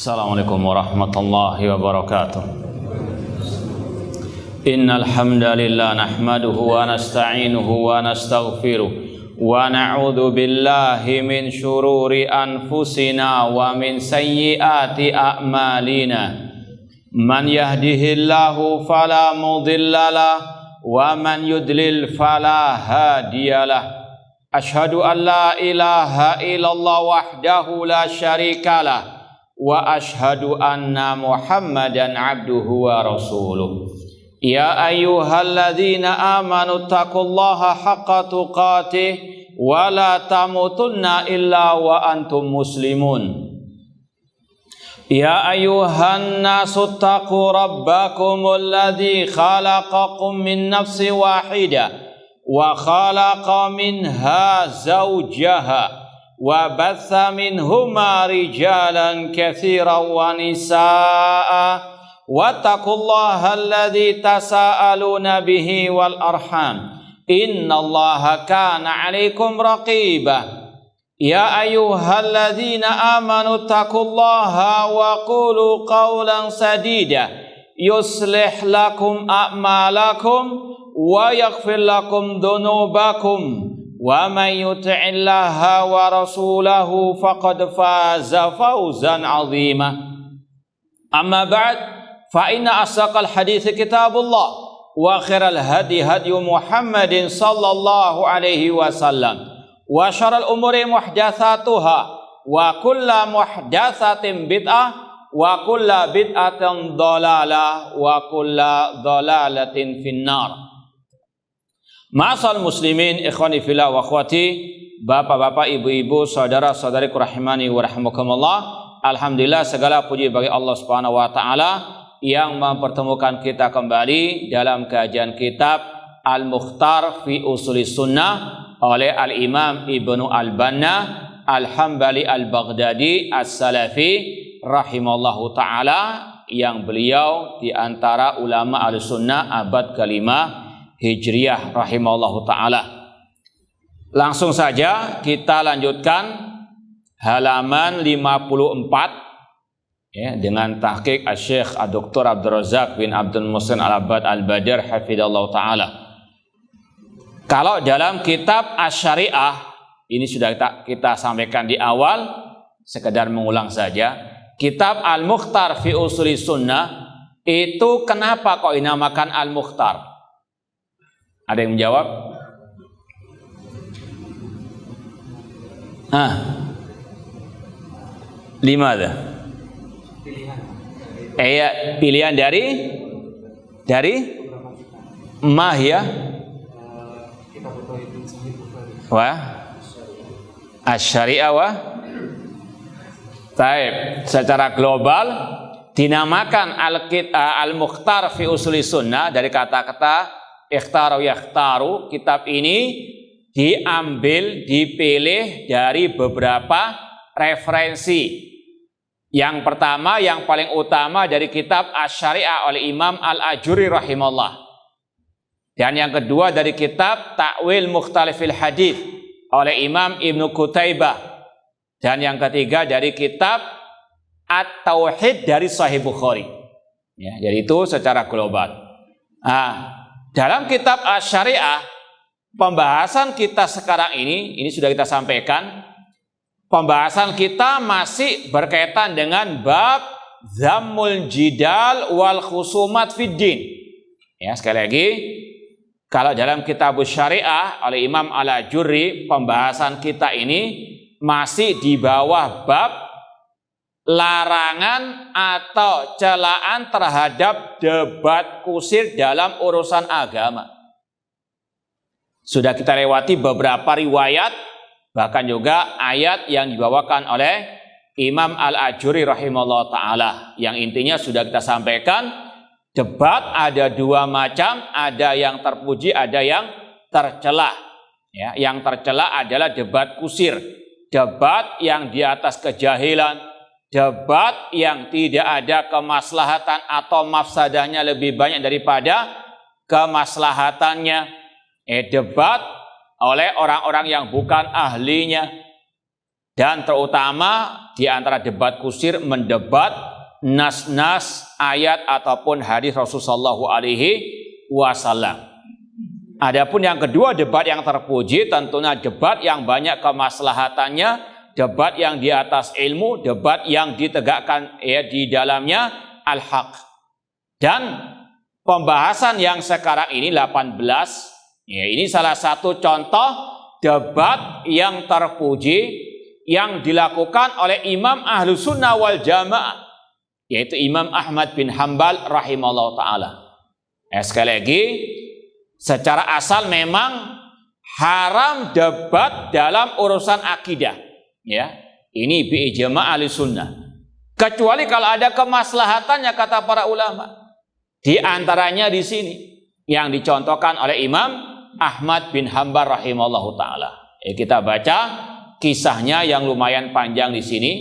Assalamualaikum warahmatullahi wabarakatuh. Innal hamdalillah nahmaduhu wa nasta'inuhu wa nastaghfiruh wa na'udzu billahi min syururi anfusina wa min sayyiati a'malina. Man yahdihillahu fala mudhillalah wa man yudlil fala hadiyalah. Asyhadu an la ilaha illallah wahdahu la syarikalah wa ashhadu anna Muhammadan abduhu wa rasuluh. Ya ayyuhalladzina amanu taqullaha haqqa tuqatih wa la tamutunna illa wa antum muslimun. Ya ayyuhan nasu taqu rabbakumul ladzi khalaqakum min nafsin wahidah wa khalaqa minha zawjaha wa batha minhuma rijalan katsiran wa nisaa wattaqullaha alladzi tasaaluna bihi wal arham innallaha kana 'alaikum raqiba. Ya ayyuhalladzina amanu taqullaha wa qulu qawlan sadida yuslih lakum a'malakum wa yaghfir lakum dhunubakum wa may yuti'illaha wa rasulahu faqad faza fawzan 'azima. Amma ba'd, fa inna asdaqal hadithi kitabullah wa khairal hadi hadi Muhammadin sallallahu alaihi wasallam wa syarrul umuri muhdatsatuha wa kullu muhdatsatin bid'ah wa kullu bid'atin dhalalah wa kullu dhalalatin finnar. Ma'asal muslimin, ikhwani fillah wa akhwati, bapak-bapak, ibu-ibu, saudara-saudariku rahimani wa rahimakumullah. Alhamdulillah, segala puji bagi Allah Subhanahu wa taala yang mempertemukan kita kembali dalam kajian kitab Al-Mukhtar fi Ushulis Sunnah oleh Al-Imam Ibnu Al-Banna Al-Hambali Al-Baghdadi As-Salafi rahimallahu taala, yang beliau di antara ulama Ahlussunnah abad ke-5 Hijriyah rahimallahu ta'ala. Langsung saja kita lanjutkan halaman 54 ya, dengan tahqiq Asy-Syaikh Dr. Abdul Razak bin Abdul Muhsin Al-Abbad Al-Badr hafizallahu ta'ala. Kalau dalam kitab Asy-Syariah, ini sudah kita sampaikan di awal, sekedar mengulang saja. Kitab Al-Mukhtar fi Ushulis Sunnah itu kenapa kok dinamakan Al-Mukhtar? Ada yang menjawab? Limada? Pilihan dari mah ya? Wah, Asy-Syariah wah. Taib, secara global dinamakan Al-Mukhtar fi Ushulis Sunnah dari kata-kata ikhtaru yakhtaru. Kitab ini dipilih dari beberapa referensi. Yang pertama, yang paling utama dari kitab Asy-Syariah oleh Imam Al-Ajuri rahimahullah. Dan yang kedua dari kitab Ta'wil Mukhtalifil Hadits oleh Imam Ibnu Qutaibah. Dan yang ketiga dari kitab At-Tauhid dari Sahih Bukhari. Ya, jadi itu secara global. Dalam kitab Asy-Syariah, pembahasan kita sekarang ini sudah kita sampaikan. Pembahasan kita masih berkaitan dengan bab Zammul Jidal wal Khusumat fid Din. Ya, sekali lagi, kalau dalam kitab Syariah oleh Imam Al-Ajurri, pembahasan kita ini masih di bawah bab larangan atau celaan terhadap debat kusir dalam urusan agama. Sudah kita lewati beberapa riwayat, bahkan juga ayat yang dibawakan oleh Imam Al-Ajuri rahimahullah ta'ala, yang intinya sudah kita sampaikan. Debat ada dua macam, ada yang terpuji, ada yang tercela. Ya, yang tercela adalah debat kusir, debat yang di atas kejahilan, debat yang tidak ada kemaslahatan atau mafsadahnya lebih banyak daripada kemaslahatannya. Debat oleh orang-orang yang bukan ahlinya. Dan terutama di antara debat kusir mendebat nas-nas ayat ataupun hadis Rasulullah SAW. Adapun yang kedua, debat yang terpuji, tentunya debat yang banyak kemaslahatannya, debat yang di atas ilmu, debat yang ditegakkan di dalamnya al-haq. Dan pembahasan yang sekarang ini 18, ini salah satu contoh debat yang terpuji yang dilakukan oleh Imam Ahlus Sunnah wal Jamaah, yaitu Imam Ahmad bin Hanbal rahimahullah ta'ala. Sekali lagi, secara asal memang haram debat dalam urusan akidah, ya. Ini bi'ijma' Ahlus Sunnah. Kecuali kalau ada kemaslahatannya, kata para ulama. Di antaranya di sini yang dicontohkan oleh Imam Ahmad bin Hanbal rahimahullah ta'ala. Kita baca kisahnya yang lumayan panjang di sini,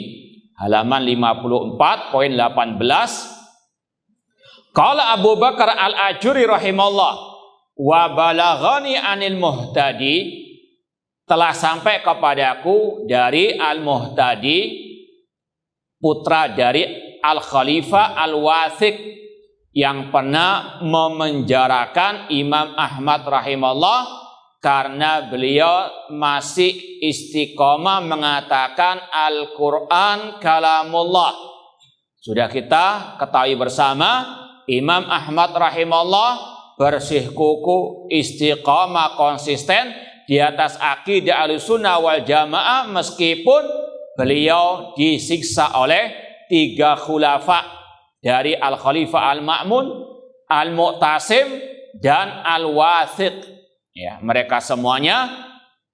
halaman 54 poin 18. Qala Abu Bakar al-Ajuri rahimahullah, wa balaghani anil muhtadi, telah sampai kepadaku dari al-muhtadi, putra dari al-khalifah al-wathiq, yang pernah memenjarakan Imam Ahmad rahimahullah karena beliau masih istiqomah mengatakan Al-Quran kalamullah. Sudah kita ketahui bersama, Imam Ahmad rahimahullah bersikukuh, istiqomah, konsisten di atas akidah Ahlussunnah wal Jamaah meskipun beliau disiksa oleh 3 khulafa dari Al-Khalifah Al-Ma'mun, Al-Mu'tasim, dan Al-Wathiq. Ya, mereka semuanya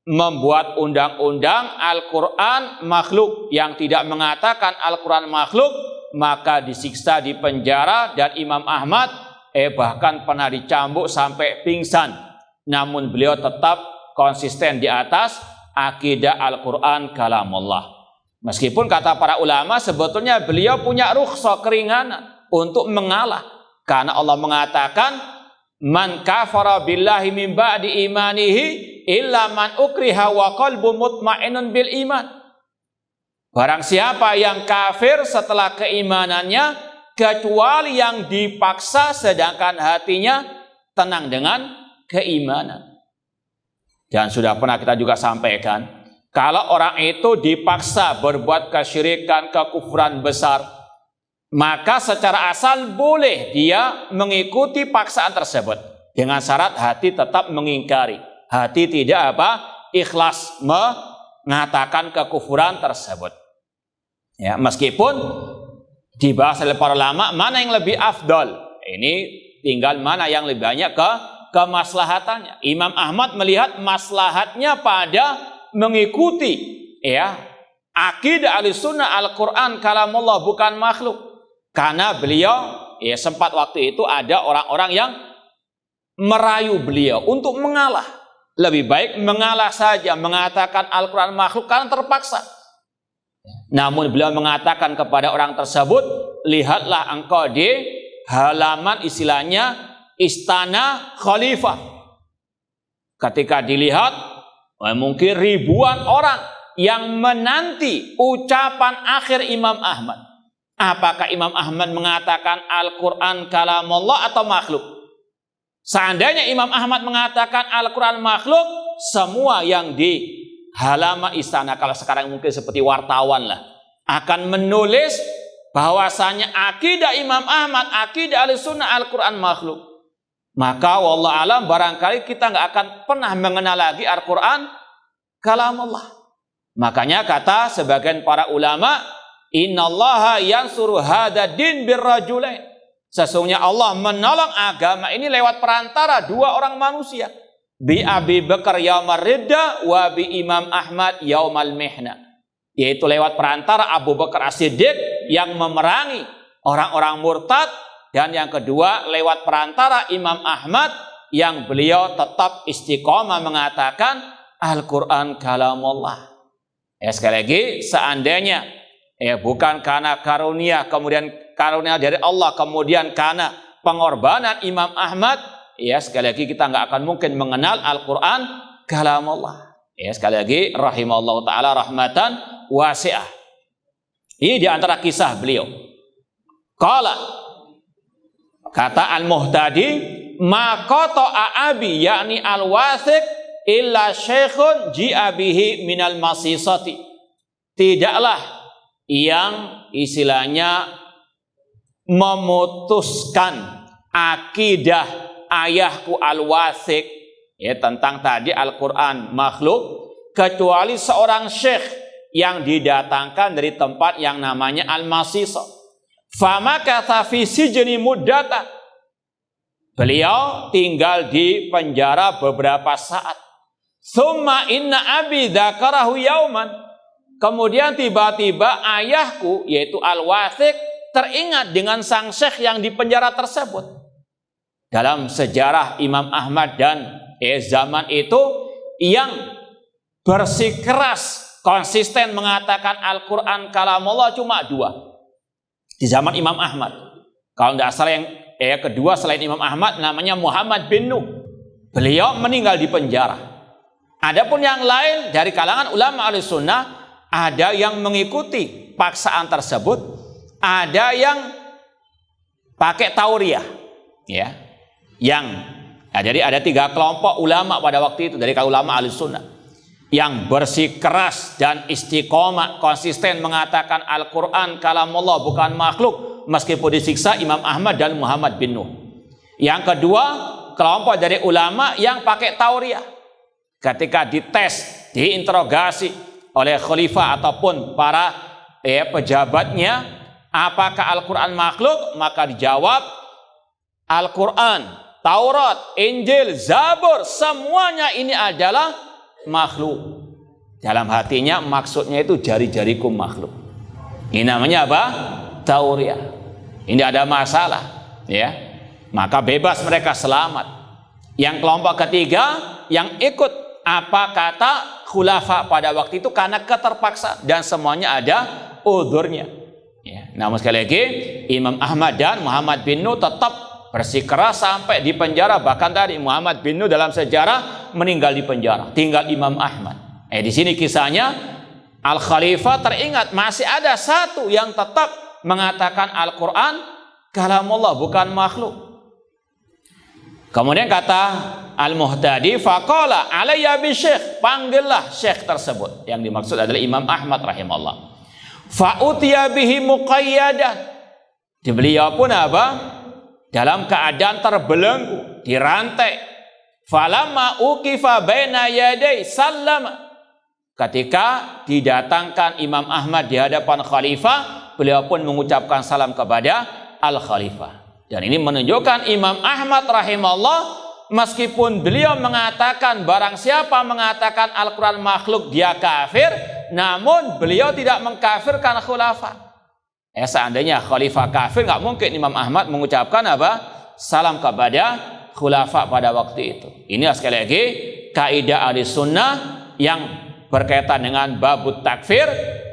membuat undang-undang Al-Quran makhluk. Yang tidak mengatakan Al-Quran makhluk maka disiksa, di penjara, dan Imam Ahmad bahkan pernah dicambuk sampai pingsan. Namun beliau tetap konsisten di atas akidah Al-Quran kalamullah. Meskipun kata para ulama sebetulnya beliau punya rukhsah, keringanan untuk mengalah, karena Allah mengatakan man kafara billahi min ba'di imanihi illa man ukriha wa qalbu mutmainnun bil iman. Barang siapa yang kafir setelah keimanannya kecuali yang dipaksa sedangkan hatinya tenang dengan keimanan. Dan sudah pernah kita juga sampaikan, kalau orang itu dipaksa berbuat kesyirikan, kekufuran besar, maka secara asal boleh dia mengikuti paksaan tersebut dengan syarat hati tetap mengingkari, hati tidak ikhlas mengatakan kekufuran tersebut. Ya, meskipun dibahas oleh para ulama mana yang lebih afdal, ini tinggal mana yang lebih banyak kemaslahatannya. Imam Ahmad melihat maslahatnya pada mengikuti akidah Ahlussunnah Al-Quran kalamullah bukan makhluk. Karena beliau sempat waktu itu ada orang-orang yang merayu beliau untuk mengalah. Lebih baik mengalah saja, mengatakan Al-Quran makhluk karena terpaksa. Namun beliau mengatakan kepada orang tersebut, lihatlah engkau di halaman istilahnya istana khalifah. Ketika dilihat, mungkin ribuan orang yang menanti ucapan akhir Imam Ahmad. Apakah Imam Ahmad mengatakan Al-Quran kalamullah atau makhluk? Seandainya Imam Ahmad mengatakan Al-Quran makhluk, semua yang di halaman istana, kalau sekarang mungkin seperti wartawan lah, akan menulis bahwasanya akidah Imam Ahmad, akidah Ahlussunnah Al-Quran makhluk. Maka wallah alam barangkali kita nggak akan pernah mengenal lagi Al-Quran kalamullah. Makanya kata sebagian para ulama, innallaha yansuru hadha din birrajulain. Sesungguhnya Allah menolong agama ini lewat perantara 2 orang manusia. Bi Abi Bakar yaumal ridda wa bi Imam Ahmad yaumal mihna. Yaitu lewat perantara Abu Bakar As-Siddiq yang memerangi orang-orang murtad, dan yang kedua lewat perantara Imam Ahmad yang beliau tetap istiqomah mengatakan Al-Quran kalamullah. Sekali lagi, seandainya bukan karena karunia, kemudian karunia dari Allah, kemudian karena pengorbanan Imam Ahmad, sekali lagi kita nggak akan mungkin mengenal Al-Quran kalamullah. Sekali lagi, rahimahullah ta'ala rahmatan wasi'ah. Ini di antara kisah beliau. Qala, kata Al-Muhtadi, ma qata'a abi yakni al-wathiq illa syekhun ji'a bihi minal masisati. Tidaklah yang istilahnya memutuskan akidah ayahku al-wathiq, ya, tentang tadi Al-Quran makhluk, kecuali seorang syekh yang didatangkan dari tempat yang namanya al-masisa. Famakatha fi sijni muddatan. Beliau tinggal di penjara beberapa saat. Summa inna abi dzakarahu yauman. Kemudian tiba-tiba ayahku yaitu al-wathiq teringat dengan sang syekh yang di penjara tersebut. Dalam sejarah Imam Ahmad dan zaman itu yang bersikeras konsisten mengatakan Al-Quran kalamullah cuma 2 di zaman Imam Ahmad. Kalau tidak salah yang kedua selain Imam Ahmad namanya Muhammad bin Nuh. Beliau meninggal di penjara. Adapun yang lain dari kalangan ulama Ahlussunnah, ada yang mengikuti paksaan tersebut, ada yang pakai tauriah, ya. Jadi ada 3 kelompok ulama pada waktu itu dari kalangan ulama Ahlussunnah yang bersikeras dan istiqomah konsisten mengatakan Al-Quran kalamullah bukan makhluk meskipun disiksa Imam Ahmad dan Muhammad bin Nuh. Yang kedua, kelompok dari ulama yang pakai tauriah. Ketika dites, diinterogasi oleh khalifah ataupun para pejabatnya, apakah Al-Quran makhluk? Maka dijawab, Al-Quran, Taurat, Injil, Zabur, semuanya ini adalah makhluk. Dalam hatinya maksudnya itu jari-jariku makhluk. Ini namanya apa? Tauriah. Ini ada masalah, ya. Maka bebas mereka, selamat. Yang kelompok ketiga yang ikut apa kata khulafa pada waktu itu karena keterpaksa dan semuanya ada udhurnya. Ya. Namun sekali lagi Imam Ahmad dan Muhammad bin Nuh tetap bersikeras sampai di penjara. Bahkan tadi Muhammad bin Nuh dalam sejarah meninggal di penjara, tinggal Imam Ahmad. Di sini kisahnya Al-Khalifah teringat masih ada satu yang tetap mengatakan Al-Quran kalamullah bukan makhluk. Kemudian kata Al-Muhtadi, faqala alayya bi syekh, panggillah syekh tersebut. Yang dimaksud adalah Imam Ahmad rahimahullah. Fa utiya bihi muqayyadan. Beliau pun apa? Dalam keadaan terbelenggu, dirantai. Falamma uqifa baina yaday sallama. Ketika didatangkan Imam Ahmad di hadapan khalifah, beliau pun mengucapkan salam kepada Al-Khalifah. Dan ini menunjukkan Imam Ahmad rahimahullah, meskipun beliau mengatakan barang siapa mengatakan Al-Quran makhluk dia kafir, namun beliau tidak mengkafirkan khulafah. Seandainya khalifah kafir, nggak mungkin Imam Ahmad mengucapkan apa? Salam kepada khulafah pada waktu itu. Ini sekali lagi kaidah Ahlussunnah yang berkaitan dengan babut takfir.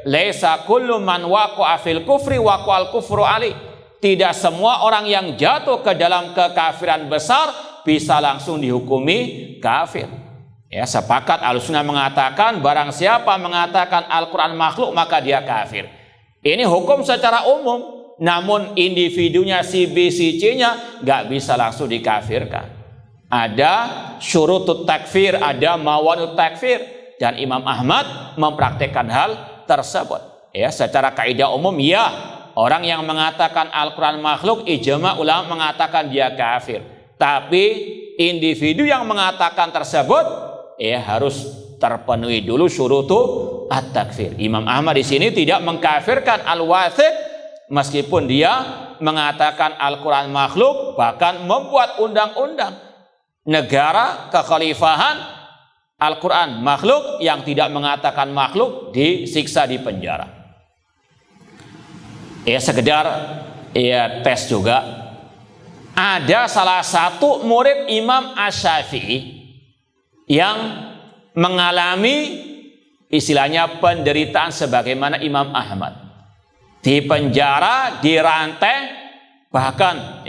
Laisa kullu man waqa'a fil kufri waqa'al kufru ali. Tidak semua orang yang jatuh ke dalam kekafiran besar bisa langsung dihukumi kafir. Ya, sepakat Ahlussunnah mengatakan barang siapa mengatakan Al-Quran makhluk maka dia kafir. Ini hukum secara umum, namun individunya si B, si C-nya nggak bisa langsung dikafirkan. Ada syurutut takfir, ada mawanut takfir, dan Imam Ahmad mempraktikkan hal tersebut. Ya, secara kaidah umum ya, orang yang mengatakan Al-Quran makhluk, ijma ulama mengatakan dia kafir. Tapi individu yang mengatakan tersebut harus terpenuhi dulu syurutu at-takfir. Imam Ahmad di sini tidak mengkafirkan al-wathiq meskipun dia mengatakan Al-Quran makhluk, bahkan membuat undang-undang negara kekhalifahan Al-Quran makhluk, yang tidak mengatakan makhluk disiksa di penjara. Sekedar tes juga. Ada salah satu murid Imam Asy-Syafi'i yang mengalami istilahnya penderitaan sebagaimana Imam Ahmad. Di penjara, dirantai, bahkan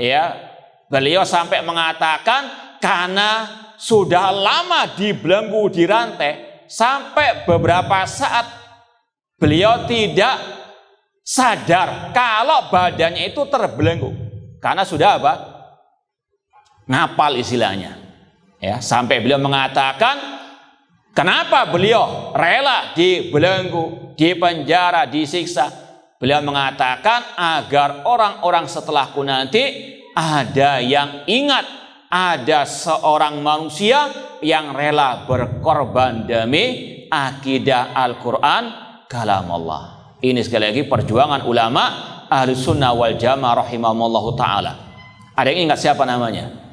beliau sampai mengatakan karena sudah lama dibelenggu, dirantai, sampai beberapa saat beliau tidak sadar kalau badannya itu terbelenggu karena sudah apa? Ngapal istilahnya. Ya, sampai beliau mengatakan kenapa beliau rela dibelenggu, dipenjara, disiksa. Beliau mengatakan agar orang-orang setelahku nanti ada yang ingat ada seorang manusia yang rela berkorban demi akidah Al-Quran kalam Allah. Ini sekali lagi perjuangan ulama Ahlus Sunnah wal Jamaah rahimahumullahu ta'ala. Ada yang ingat siapa namanya?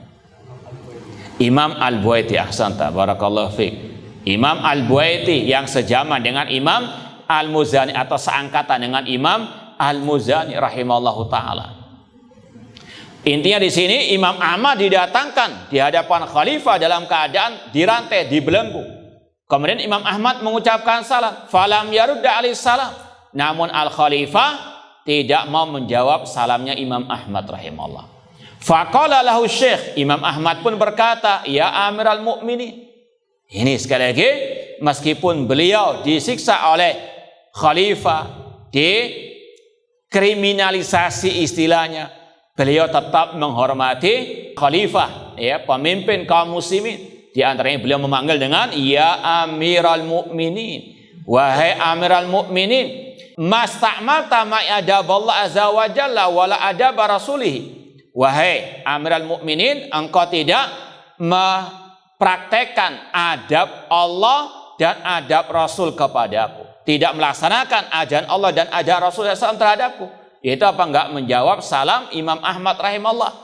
Imam Al-Buaiti. Ahsanta, barakallahu fiik. Imam Al-Buaiti yang sejaman dengan Imam Al-Muzani atau seangkatan dengan Imam Al-Muzani rahimahullahu ta'ala. Intinya di sini Imam Ahmad didatangkan di hadapan khalifah dalam keadaan dirantai, dibelenggu. Kemudian Imam Ahmad mengucapkan salam, falam yarudda alaihi salam. Namun al-khalifah tidak mau menjawab salamnya Imam Ahmad rahimahullah. Faqala lahu Syekh, Imam Ahmad pun berkata, ya Amiral Mukminin. Ini sekali lagi meskipun beliau disiksa oleh khalifah, dikriminalisasi istilahnya, beliau tetap menghormati khalifah, ya, pemimpin kaum muslimin. Di antaranya beliau memanggil dengan ya Amiral Mukminin. Wahai Amiral Mukminin, masta'malta ma'adaballah azza wa jalla wala adaba rasulih. Wahai Amiral Mukminin, engkau tidak mempraktekkan adab Allah dan adab Rasul kepadaku. Tidak melaksanakan ajaran Allah dan ajaran Rasul SAW terhadapku. Itu apa enggak menjawab salam Imam Ahmad rahimahullah.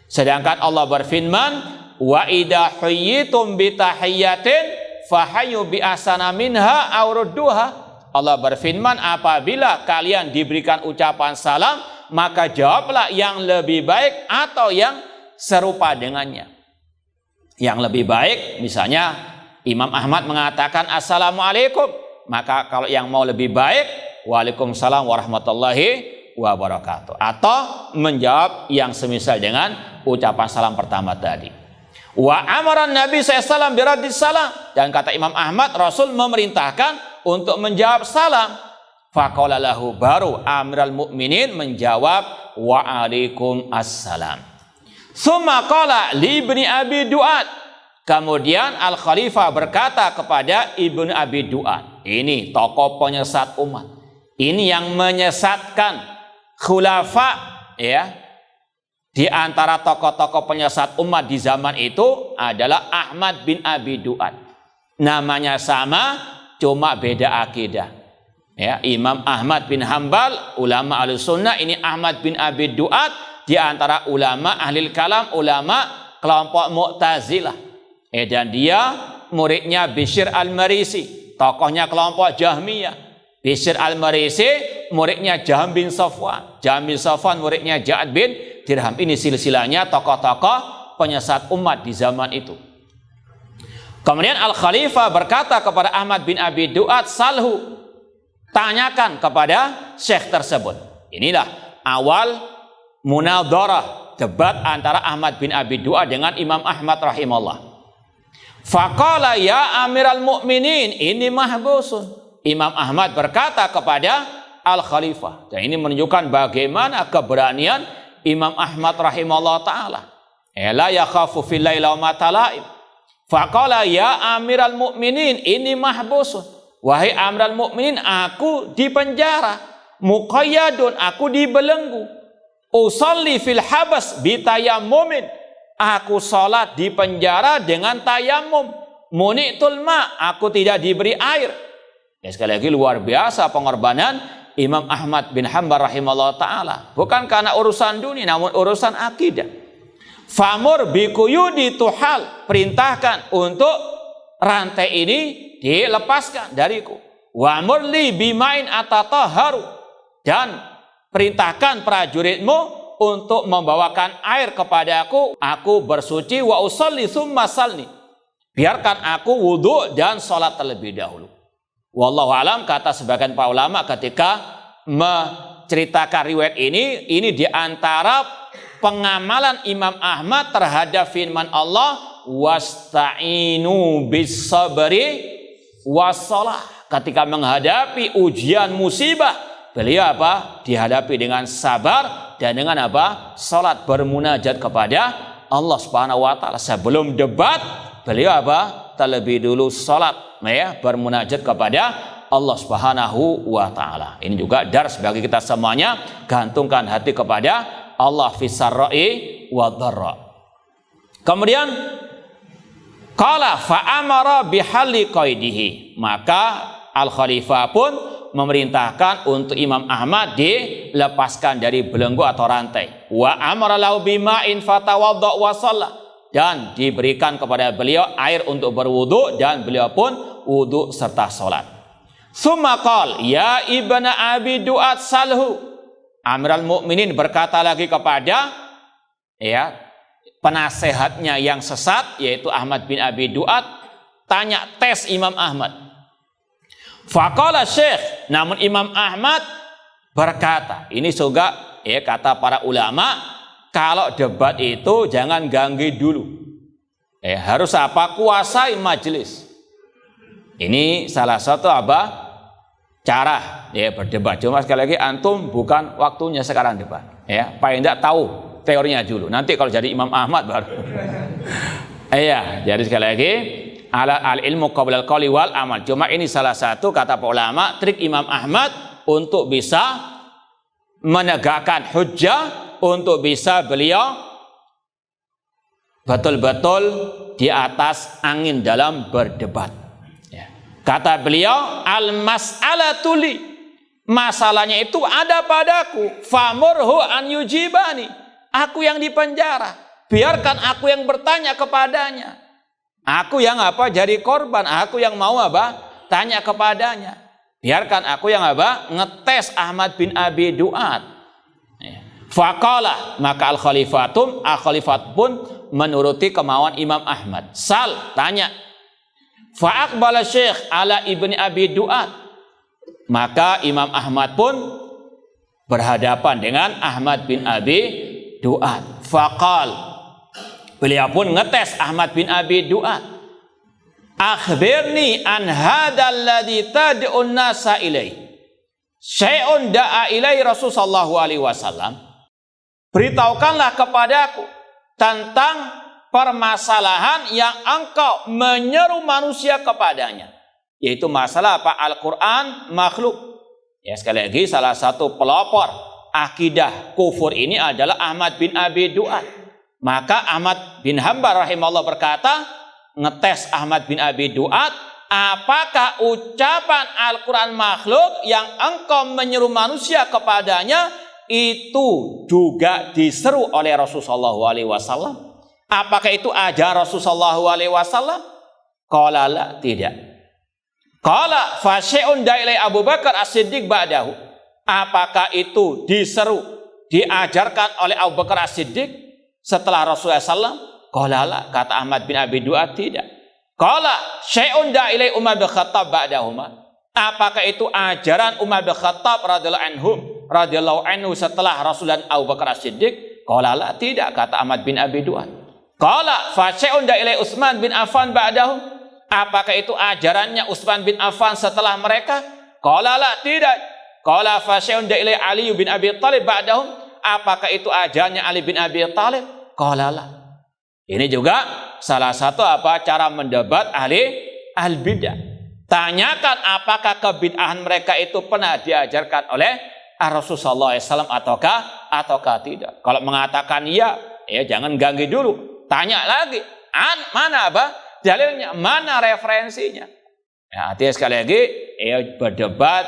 Sedangkan Allah berfirman, wa idza huyyitum bi tahiyyatin fahayyu bi ahsana minha aw rudduha. Allah berfirman, apabila kalian diberikan ucapan salam, maka jawablah yang lebih baik atau yang serupa dengannya. Yang lebih baik, misalnya Imam Ahmad mengatakan assalamualaikum, maka kalau yang mau lebih baik, waalaikumsalam warahmatullahi wabarakatuh, atau menjawab yang semisal dengan ucapan salam pertama tadi. Wa amaran Nabi SAW biradis salam, dan kata Imam Ahmad, Rasul memerintahkan untuk menjawab salam. Faqala lahu, baru Amiral Mukminin menjawab waalaikum assalam. Summa qala li ibni Abi Du'ad, kemudian Al Khalifah berkata kepada Ibnu Abi Du'ad, ini tokoh penyesat umat, ini yang menyesatkan khulafa, ya. Di antara tokoh-tokoh penyesat umat di zaman itu adalah Ahmad bin Abi Du'ad. Namanya sama, cuma beda akidah. Ya, Imam Ahmad bin Hambal, ulama Ahlussunnah, ini Ahmad bin Abi Du'ad di antara ulama Ahlul Kalam, ulama kelompok Mu'tazilah. Dan dia muridnya Bishr al-Marisi, tokohnya kelompok Jahmiyah. Bishr al-Marisi muridnya Jahm bin Safwan. Jahm bin Safwan muridnya Ja'ad bin Dirham. Ini silsilahnya tokoh-tokoh penyesat umat di zaman itu. Kemudian Al-Khalifah berkata kepada Ahmad bin Abi Du'ad, salhu, tanyakan kepada syekh tersebut. Inilah awal munadharah, debat antara Ahmad bin Abi Du'ad dengan Imam Ahmad rahimahullah. Faqala ya Amiral Mukminin, ini mahbusun. Imam Ahmad berkata kepada Al-Khalifah, dan ini menunjukkan bagaimana keberanian Imam Ahmad rahimahullah ta'ala. La yakhafu fillahi lawmata laim. Faqala ya Amiral Mukminin, ini mahbusun. Wahai Amiral Mukminin, aku dipenjara, muqayyadun, aku dibelenggu. Usalli fil habas bitayammumin, aku salat di penjara dengan tayammum. Muni'tul ma, aku tidak diberi air. Ya, sekali lagi luar biasa pengorbanan Imam Ahmad bin Hanbal rahimahullah ta'ala. Bukan karena urusan dunia, namun urusan akidah. Famur biquyudi tuhal, perintahkan untuk rantai ini dilepaskan dariku. Wa murli bimain atatahharu, dan perintahkan prajuritmu untuk membawakan air kepadaku, aku bersuci. Wa usalli tsumma salni, biarkan aku wudhu dan sholat terlebih dahulu. Wallahu alam, kata sebagian para ulama ketika menceritakan riwayat ini diantara pengamalan Imam Ahmad terhadap firman Allah, wasta'inu bis sabri wassalah. ketika menghadapi ujian musibah, beliau apa? Dihadapi dengan sabar dan dengan apa? Salat, bermunajat kepada Allah Subhanahu wa taala. Sebelum debat, beliau apa? Terlebih dulu salat, ya, bermunajat kepada Allah Subhanahu wa taala. Ini juga dars bagi kita semuanya, gantungkan hati kepada Allah fi sarra'i wa dharra. Kemudian qala fa amara bihalli qaidihi, maka al-khalifah pun memerintahkan untuk Imam Ahmad dilepaskan dari belenggu atau rantai. Wa amara lahu bima'in fatawadda wa shalla, dan diberikan kepada beliau air untuk berwudu dan beliau pun wudu serta salat. Summa qala ya ibna abi du'at salhu, Amirul Mukminin berkata lagi kepada penasehatnya yang sesat yaitu Ahmad bin Abi Du'at, tanya, tes Imam Ahmad. Faqala Syekh, namun Imam Ahmad berkata, ini juga kata para ulama, kalau debat itu jangan ganggu dulu. Harus apa? Kuasai majelis. Ini salah satu apa? Cara berdebat. Cuma sekali lagi antum bukan waktunya sekarang debat. Paling tidak tahu teorinya dulu. Nanti kalau jadi Imam Ahmad baru. Jadi sekali lagi al ilmu qabla al qawli wal amal. Cuma ini salah satu kata para ulama trik Imam Ahmad untuk bisa menegakkan hujjah, untuk bisa beliau betul-betul di atas angin dalam berdebat. Kata beliau, al-mas'alatu li, masalahnya itu ada padaku, famurhu an yujibani, aku yang dipenjara, biarkan aku yang bertanya kepadanya. Aku yang apa? Jadi korban, aku yang mau apa? Tanya kepadanya. Biarkan aku yang apa? Ngetes Ahmad bin Abi Du'at. Faqala, maka al-khalifat pun menuruti kemauan Imam Ahmad. Sal, tanya. Fa'aqbala Syekh ala ibni Abi Du'at, maka Imam Ahmad pun berhadapan dengan Ahmad bin Abi Du'at. Faqal, beliau pun ngetes Ahmad bin Abi Du'at. Akhbirni an hadzal ladzi tad'un nasa ilai, syai'un da'a ilai Rasul sallallahu alaihi wasallam. Beritahukanlah kepadaku tentang permasalahan yang engkau menyeru manusia kepadanya, yaitu masalah apa? Al-Quran makhluk. Sekali lagi salah satu pelopor akidah kufur ini adalah Ahmad bin Abi Du'at. Maka Ahmad bin Hanbal rahimahullah berkata, ngetes Ahmad bin Abi Du'at, apakah ucapan Al-Quran makhluk yang engkau menyeru manusia kepadanya itu juga diseru oleh Rasulullah SAW? Apakah itu ajaran Rasulullah SAW? Qala la, tidak. Qala fa syai'un da'ilai Abu Bakar As-Siddiq ba'dahu, apakah itu diseru, diajarkan oleh Abu Bakar As-Siddiq setelah Rasulullah SAW? Qala la, kata Ahmad bin Abi Du'at, tidak. Qala syai'un da'ilai Umar bin Khattab ba'dahuma, apakah itu ajaran Umar bin Khattab radhiyallahu anhu setelah Rasulullah Abu Bakar As-Siddiq? Qala la, tidak, kata Ahmad bin Abi Du'at. Qala fa syai'un da'ilai Utsman bin Affan ba'dahu, apakah itu ajarannya Utsman bin Affan setelah mereka? Qala la, tidak. Qala fa syai'un da'ilai Ali bin Abi Thalib ba'dahu, apakah itu ajarannya Ali bin Abi Thalib? Qala la. Ini juga salah satu apa? Cara mendebat ahli al-bidah. Tanyakan apakah kebid'ahan mereka itu pernah diajarkan oleh Rasulullah SAW ataukah tidak. Kalau mengatakan iya, jangan ganggu dulu. Tanya lagi, mana apa? Dalilnya, mana referensinya? Artinya sekali lagi, berdebat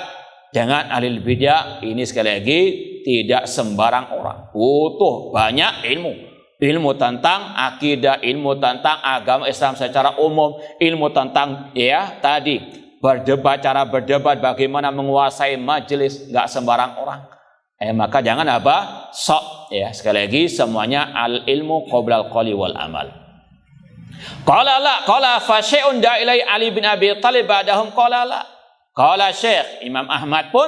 dengan ahli bidah ini sekali lagi tidak sembarang orang. Butuh banyak ilmu. Ilmu tentang akidah, ilmu tentang agama Islam secara umum, ilmu tentang tadi berdebat, cara berdebat, bagaimana menguasai majelis, nggak sembarang orang. Maka jangan apa? Sok. Sekali lagi semuanya al ilmu qabla al qawli wal amal. Qala la, qala fa syai'un da'ilai Ali bin Abi Thalib ba'dahum, qala la. Qala Syekh Imam Ahmad pun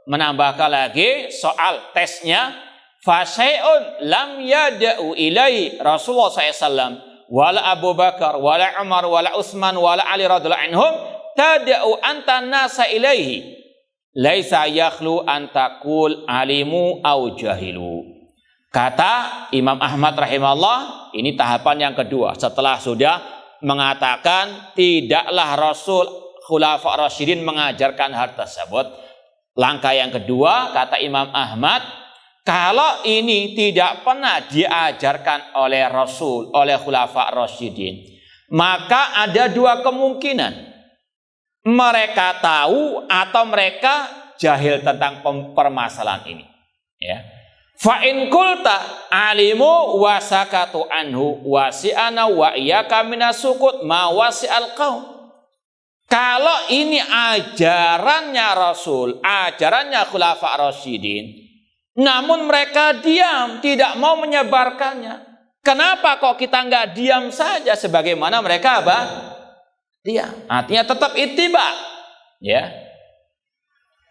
menambahkan lagi soal tesnya, fa syai'un lam yada'u ilai Rasulullah SAW wala Abu Bakar wala Umar wala Utsman wala Ali radhiyallahu anhum tad'u anta nasa ilaihi laisa yakhlu an taqul alimu au jahilu. Kata Imam Ahmad rahimahullah, ini tahapan yang kedua setelah sudah mengatakan tidaklah Rasul Khulafa Rasyidin mengajarkan hal tersebut. Langkah yang kedua kata Imam Ahmad, kalau ini tidak pernah diajarkan oleh Rasul, oleh Khulafa Rasyidin, maka ada dua kemungkinan. Mereka tahu atau mereka jahil tentang permasalahan ini. Ya. Fa in qulta alimu wa sakatu anhu wasi'ana wa iyyaka minasukut ma wasi'al qaum. Kalau ini ajarannya Rasul, ajarannya Khulafa Rasyidin, namun mereka diam, tidak mau menyebarkannya. Kenapa kok kita nggak diam saja sebagaimana mereka apa? Diam. Artinya tetap ittiba. Ya.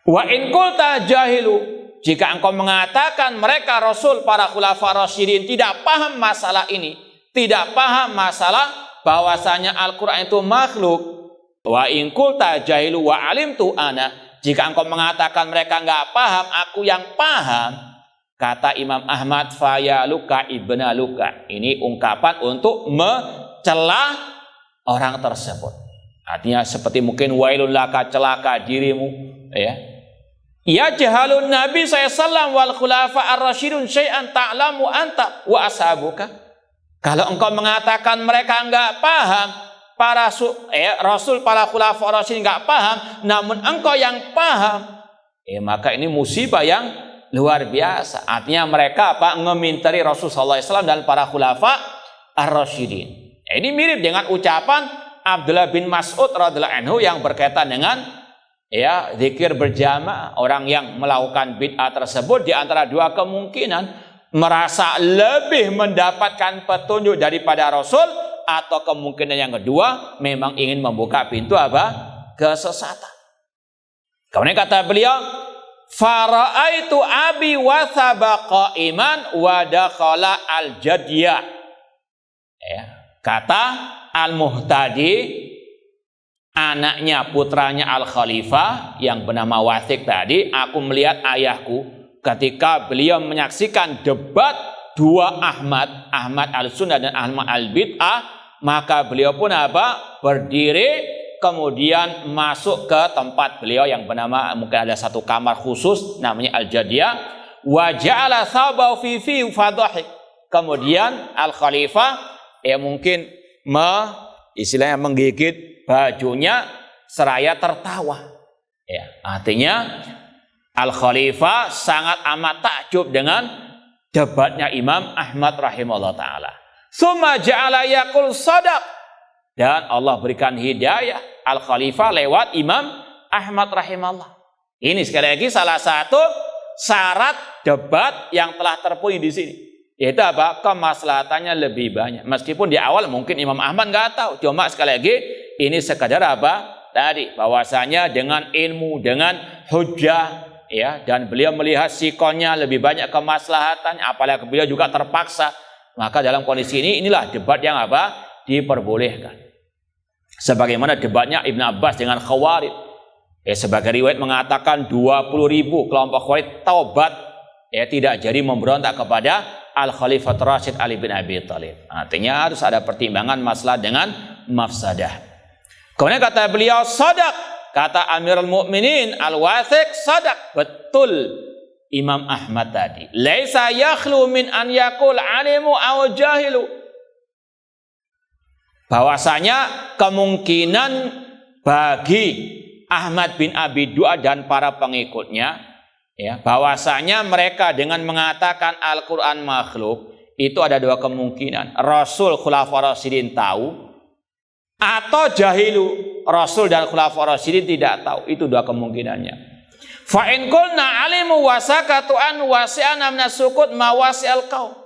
Wa in qulta jahilu, jika engkau mengatakan mereka Rasul para Khulafa Rasyidin tidak paham masalah ini, tidak paham masalah bahwasanya Al-Qur'an itu makhluk. Wa in qulta jahilu wa alimtu ana, jika engkau mengatakan mereka nggak paham, aku yang paham, kata Imam Ahmad, faya luka ibna luka. Ini ungkapan untuk mencela orang tersebut. Artinya seperti mungkin wailul laka, celaka dirimu. Ya jahalun Nabi SAW wal khulafa ar-rasyidun syai'an ta'lamu anta wa ashabuka. Kalau engkau mengatakan mereka nggak paham, para Rasul, para khulafa Rasyidin nggak paham, namun engkau yang paham, maka ini musibah yang luar biasa. Artinya mereka ngeminteri Rasulullah SAW dan para khulafa ar-Rasyidin. Ini mirip dengan ucapan Abdullah bin Mas'ud radhiyallahu anhu yang berkaitan dengan zikir berjamaah. Orang yang melakukan bid'ah tersebut di antara dua kemungkinan, merasa lebih mendapatkan petunjuk daripada Rasul, atau kemungkinan yang kedua memang ingin membuka pintu kesesatan. Kemudian kata beliau, fara'aitu abi wa sabaqa iman wa dakhala al-jadiyah. Kata Al-Muhtadi, anaknya putranya Al-Khalifah yang bernama Wathiq tadi, aku melihat ayahku ketika beliau menyaksikan debat dua Ahmad al-Sunnah dan Ahmad al-Bid'ah, maka beliau pun berdiri, kemudian masuk ke tempat beliau yang bernama, mungkin ada satu kamar khusus namanya al-Jadiyah, wa ja'ala thabahu fi fadhahik. Kemudian Al-Khalifah mungkin istilahnya menggigit bajunya seraya tertawa. Artinya Al-Khalifah sangat amat takjub dengan debatnya Imam Ahmad rahimahullah ta'ala. Summa ja'ala yaqul sadaq, dan Allah berikan hidayah Al-Khalifah lewat Imam Ahmad rahimahullah. Ini sekali lagi salah satu syarat debat yang telah terpenuhi di sini, yaitu kemaslahatannya lebih banyak. Meskipun di awal mungkin Imam Ahmad nggak tahu, cuma sekali lagi ini sekadar tadi bahwasanya dengan ilmu, dengan hujjah, dan beliau melihat sikonnya lebih banyak kemaslahatannya, apalagi beliau juga terpaksa, maka dalam kondisi ini inilah debat yang diperbolehkan. Sebagaimana debatnya Ibn Abbas dengan Khawarij. Sebagai riwayat mengatakan 20.000 kelompok Khawarij taubat, tidak jadi memberontak kepada Al-Khalifah Rasyid Ali bin Abi Thalib. Artinya harus ada pertimbangan maslahat dengan mafsadah. Kemudian kata beliau, sadaq, kata Amirul Mukminin Al-Wathiq, sadaq, betul Imam Ahmad tadi. Laisa yakhlu min an yaqul alimu aw jahilu. Bahwasanya kemungkinan bagi Ahmad bin Abi Du'ad dan para pengikutnya, bahwasanya mereka dengan mengatakan Al-Quran makhluk, itu ada dua kemungkinan. Rasul Khulafa Rasyidin tahu, atau jahilu, Rasul dan Khulafa Rasyidin tidak tahu. Itu dua kemungkinannya. Fa in qulna alimu wa sakatu an wasi'ana min as-sukut ma wasi'al qaum.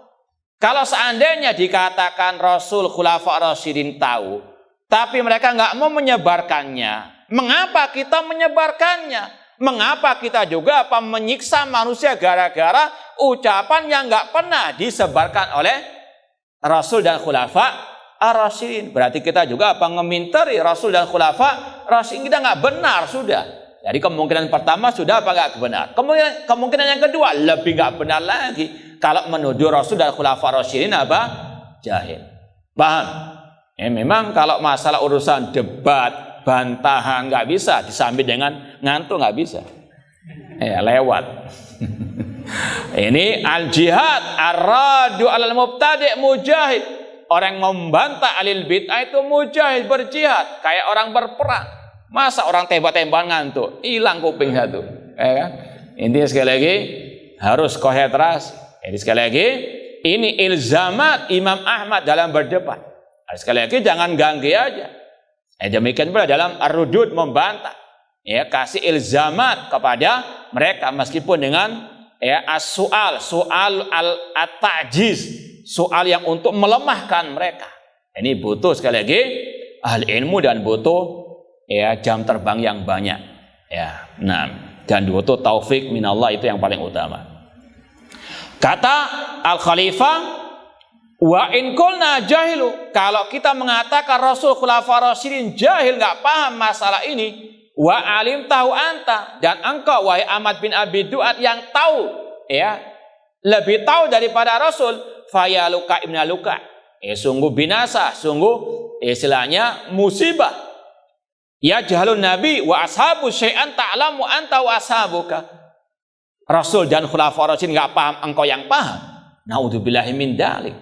Kalau seandainya dikatakan Rasul Khulafa Rasyidin tahu, tapi mereka nggak mau menyebarkannya, mengapa kita menyebarkannya? Mengapa kita juga menyiksa manusia gara-gara ucapan yang nggak pernah disebarkan oleh Rasul dan Khulafa Ar-Rasyidin? Berarti kita juga ngeminteri Rasul dan Khulafa Rasyidin kita nggak benar sudah. Jadi kemungkinan pertama sudah apa nggak benar. Kemungkinan yang kedua lebih nggak benar lagi. Kalau menuduh Rasul dan Khulafaur Rasyidin apa? Jahil. Paham? Memang kalau masalah urusan debat, bantahan nggak bisa disambit dengan ngantuk, nggak bisa. Lewat. Ini al-jihad ar-radu alal mubtadi' mujahid. Orang membantah alil bid'ah itu mujahid, berjihad, kayak orang berperang. Masa orang tembak-tembakan ngantuk, hilang kuping satu, kan? Intinya sekali lagi harus konsentrasi. Jadi sekali lagi ini ilzamat Imam Ahmad dalam berdebat. Sekali lagi jangan ganggu aja. Demikian pula dalam ar-rudud membantah. Kasih ilzamat kepada mereka meskipun dengan as-su'al, soal at-ta'jiz, soal yang untuk melemahkan mereka. Ini butuh sekali lagi ahli ilmu dan butuh jam terbang yang banyak. Nah, dan butuh taufik minallah, itu yang paling utama. Kata Al-Khalifah, wa in qulna jahilu, kalau kita mengatakan Rasul Khulafaur Rasyidin jahil, nggak paham masalah ini, wa alim tahu anta, dan engkau wahai Ahmad bin Abi Duat yang tahu, lebih tahu daripada Rasul, fayaluka ibna luka, sungguh binasa, sungguh istilahnya musibah. Ya jahalun nabi wa ashabu syai'an ta'lamu anta wa ashabuka. Rasul dan Khulafaur Rasyidin enggak paham, engkau yang paham. Naudzubillahi min dzalik.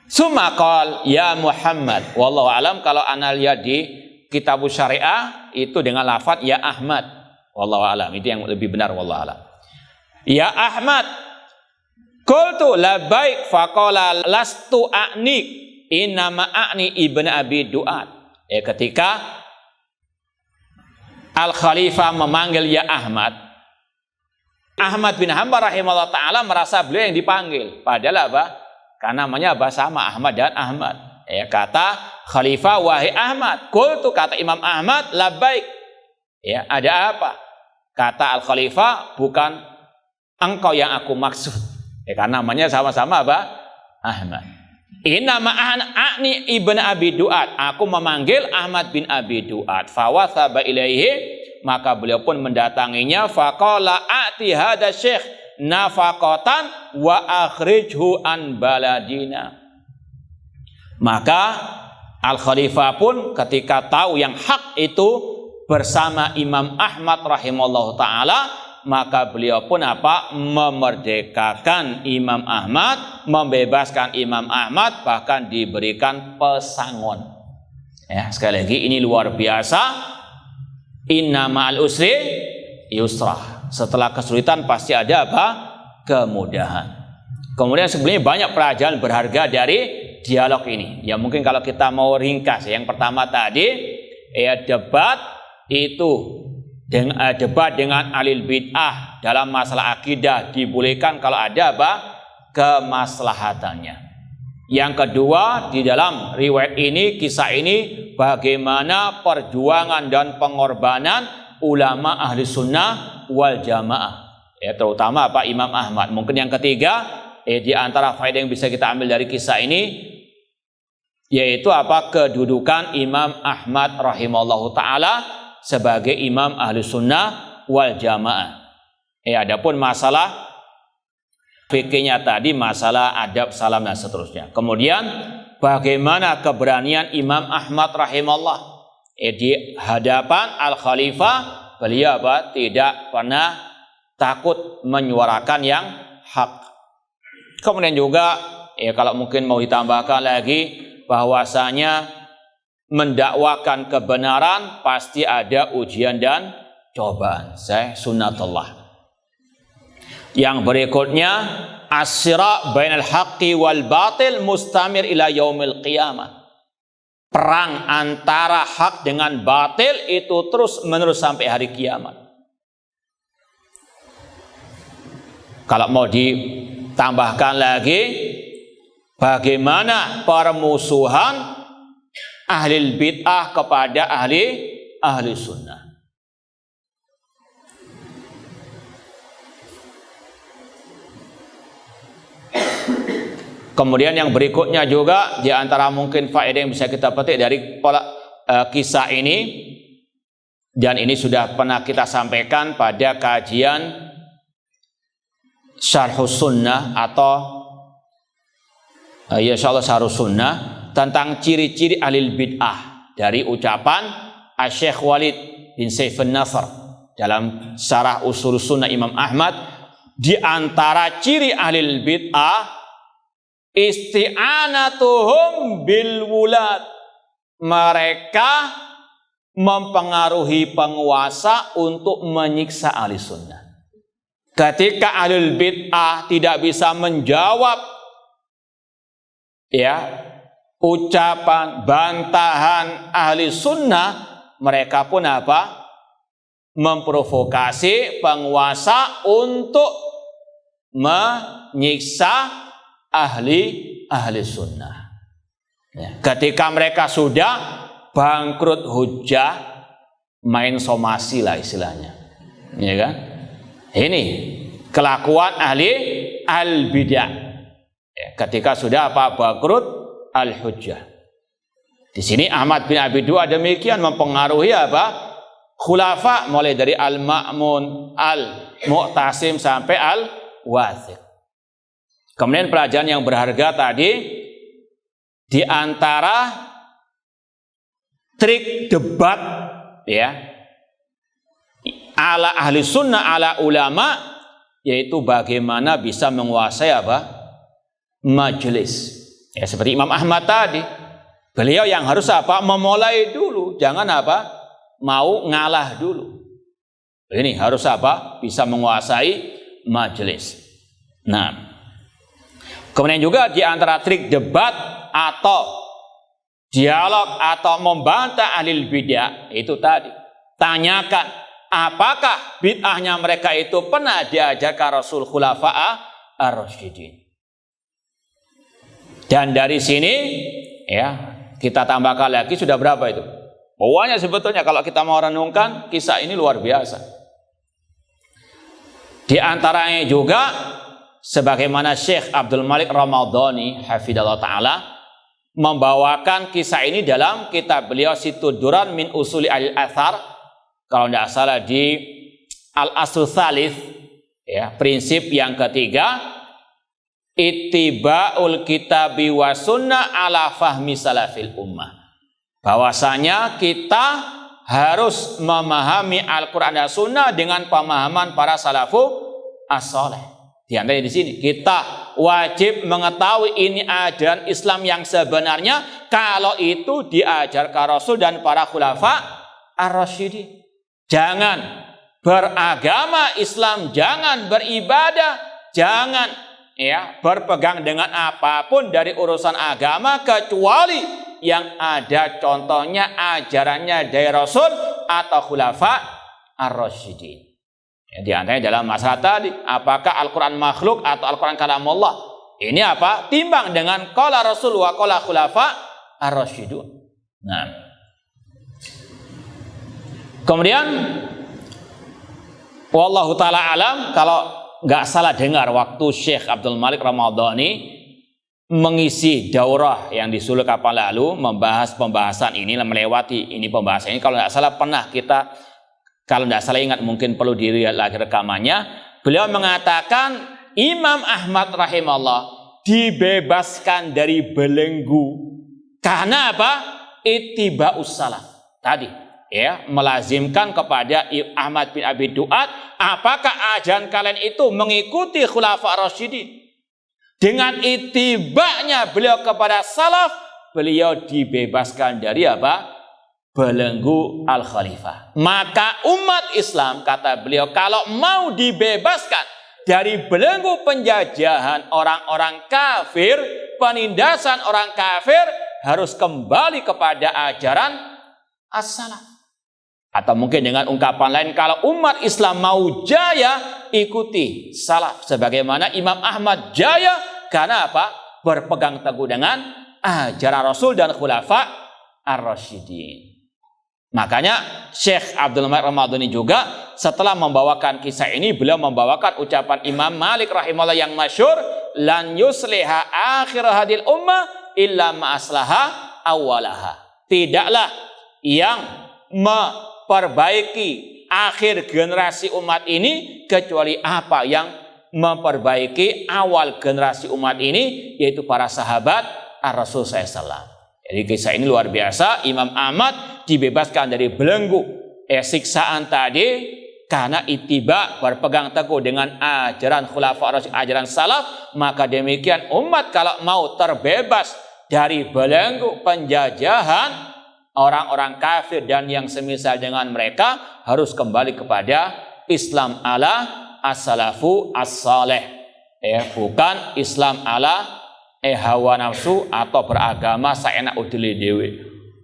Summa qala ya Muhammad, wallahu alam, kalau ana lihat di kitab syariah itu dengan lafaz ya Ahmad. Wallahu alam, itu yang lebih benar, wallahu alam. Ya Ahmad, qultu labaik faqala lastu a'nik innama a'ni ibnu Abi Duat. Ketika Al-Khalifah memanggil ya Ahmad, Ahmad bin Hanbal rahimahullah ta'ala merasa beliau yang dipanggil. Padahal apa? Karena namanya apa? Sama Ahmad dan Ahmad. Kata Khalifah, wahai Ahmad. Qultu, kata Imam Ahmad, labaik. Ada apa? Kata Al-Khalifah, bukan engkau yang aku maksud. Karena namanya sama-sama apa? Ahmad. Innama a'ni ibn Abi Duat, aku memanggil Ahmad bin Abi Duat. Fawathaba ilaihi, maka beliau pun mendatanginya. Faqala a'ti hada syekh nafaqatan wa akhrijhu an baladina. Maka Al-Khalifah pun ketika tahu yang hak itu bersama Imam Ahmad rahimahullah ta'ala, maka beliau pun apa? Memerdekakan Imam Ahmad, membebaskan Imam Ahmad, bahkan diberikan pesangon. Sekali lagi ini luar biasa. Inna ma'al usri yusra. Setelah kesulitan pasti ada apa? Kemudahan. Kemudian sebenarnya banyak pelajaran berharga dari dialog ini. Ya mungkin kalau kita mau ringkas, yang pertama tadi debat itu debat dengan alil bid'ah dalam masalah akidah dibolehkan kalau ada apa? Kemaslahatannya. Yang kedua, di dalam riwayat ini, kisah ini, bagaimana perjuangan dan pengorbanan ulama ahli sunnah wal jamaah, terutama Pak Imam Ahmad. Mungkin yang ketiga, di antara faedah yang bisa kita ambil dari kisah ini, yaitu apa? Kedudukan Imam Ahmad rahimahullahu ta'ala sebagai imam ahli sunnah wal jamaah. Adapun masalah fikihnya tadi, masalah adab, salam dan seterusnya. Kemudian bagaimana keberanian Imam Ahmad rahimahullah di hadapan Al-Khalifah, beliau apa? Tidak pernah takut menyuarakan yang hak. Kemudian juga kalau mungkin mau ditambahkan lagi, bahwasanya mendakwakan kebenaran pasti ada ujian dan cobaan. Sunnatullah. Yang berikutnya, as-sira' bainal haqqi wal batil mustamir ila yaumil qiyamah. Perang antara hak dengan batil itu terus menerus sampai hari kiamat. Kalau mau ditambahkan lagi, bagaimana permusuhan ahli bid'ah kepada ahli sunnah. Kemudian yang berikutnya juga, di antara mungkin faedah yang bisa kita petik dari kisah ini, dan ini sudah pernah kita sampaikan pada kajian Syarhus Sunnah atau insyaallah Syarhus Sunnah tentang ciri-ciri ahlul bid'ah dari ucapan Asy-Syaikh Walid bin Saifun Nasr dalam Syarah Ushul Sunnah Imam Ahmad. Di antara ciri ahlul bid'ah isti'anatuhum bil wulad, mereka mempengaruhi penguasa untuk menyiksa ahli sunnah. Ketika ahlul bid'ah tidak bisa menjawab ucapan bantahan ahli sunnah, mereka pun apa? Memprovokasi penguasa untuk menyiksa ahli sunnah. Ketika mereka sudah bangkrut hujah, main somasi lah istilahnya, ya kan? Ini kelakuan ahli al-bidah. Ketika sudah apa? Bangkrut al-hujjah. Di sini Ahmad bin Abi Du'ad demikian mempengaruhi apa? Khulafa, mulai dari Al-Ma'mun, Al-Mu'tasim sampai Al-Wathiq. Kemudian pelajaran yang berharga tadi, di antara trik debat ala ahli sunnah, ala ulama, yaitu bagaimana bisa menguasai apa? Majelis. Seperti Imam Ahmad tadi, beliau yang harus apa? Memulai dulu, jangan apa? Mau ngalah dulu. Ini harus apa? Bisa menguasai majelis. Nah, kemudian juga di antara trik debat atau dialog atau membantah ahli bidah itu tadi, tanyakan apakah bid'ahnya mereka itu pernah diajarkan Rasul Khulafa'a ar-Rasyidin. Dan dari sini kita tambahkan lagi, sudah berapa itu? Pokoknya sebetulnya kalau kita mau renungkan kisah ini luar biasa. Di antaranya juga sebagaimana Syekh Abdul Malik Ramadhani hafidhallahu taala membawakan kisah ini dalam kitab beliau Situd Duran min Usuli al-Athar, kalau tidak salah di Al-Aslu Tsalits, prinsip yang ketiga, ittiba'ul kitabi wa sunnah ala fahmi salafil ummah. Bahwasanya kita harus memahami Al-Quran dan Sunnah dengan pemahaman para salafu as-saleh. Di antaranya di sini kita wajib mengetahui ini ajaran Islam yang sebenarnya, kalau itu diajarkan Rasul dan para khulafa ar-rasyidin. Jangan beragama Islam, jangan beribadah, jangan berpegang dengan apapun dari urusan agama kecuali yang ada contohnya ajarannya dari Rasul atau khulafa ar-rasyidin. Di antaranya dalam masalah tadi, apakah Al-Quran makhluk atau Al-Quran kalamullah? Ini apa? Timbang dengan qala Rasul wa qala khulafa ar-rasyidun. Nah, kemudian wallahu ta'ala alam, kalau nggak salah dengar waktu Syekh Abdul Malik Ramadhani mengisi daurah yang di Sulu kapan lalu, membahas pembahasan ini, melewati ini pembahasan ini, kalau nggak salah pernah kita, kalau tidak salah ingat, mungkin perlu dilihat lagi rekamannya. Beliau mengatakan Imam Ahmad rahimahullah dibebaskan dari belenggu karena apa? Ittiba'us salaf tadi, melazimkan kepada Ahmad bin Abi Du'ad, apakah ajaran kalian itu mengikuti khulafa rasyidin? Dengan itibanya beliau kepada salaf, beliau dibebaskan dari apa? Belenggu al-khalifah. Maka umat Islam, kata beliau, kalau mau dibebaskan dari belenggu penjajahan orang-orang kafir, penindasan orang kafir, harus kembali kepada ajaran as-salaf. Atau mungkin dengan ungkapan lain, kalau umat Islam mau jaya, ikuti salaf. Sebagaimana Imam Ahmad jaya, karena apa? Berpegang teguh dengan ajaran Rasul dan khulafa ar-rasyidin. Makanya Syekh Abdul Malik Ramadhani juga setelah membawakan kisah ini, beliau membawakan ucapan Imam Malik rahimahullah yang masyhur, lan yusliha akhir hadil ummah illa ma aslaha awwalaha. Tidaklah yang memperbaiki akhir generasi umat ini kecuali apa yang memperbaiki awal generasi umat ini, yaitu para sahabat Rasul SAW. Jadi kisah ini luar biasa. Imam Ahmad dibebaskan dari belenggu siksaan tadi karena ittiba, berpegang teguh dengan ajaran khulafa rasyidin, ajaran salaf. Maka demikian umat kalau mau terbebas dari belenggu penjajahan orang-orang kafir dan yang semisal dengan mereka, harus kembali kepada Islam ala as-salafu as-saleh, bukan Islam ala hawa nafsu atau beragama saenak udele dewe,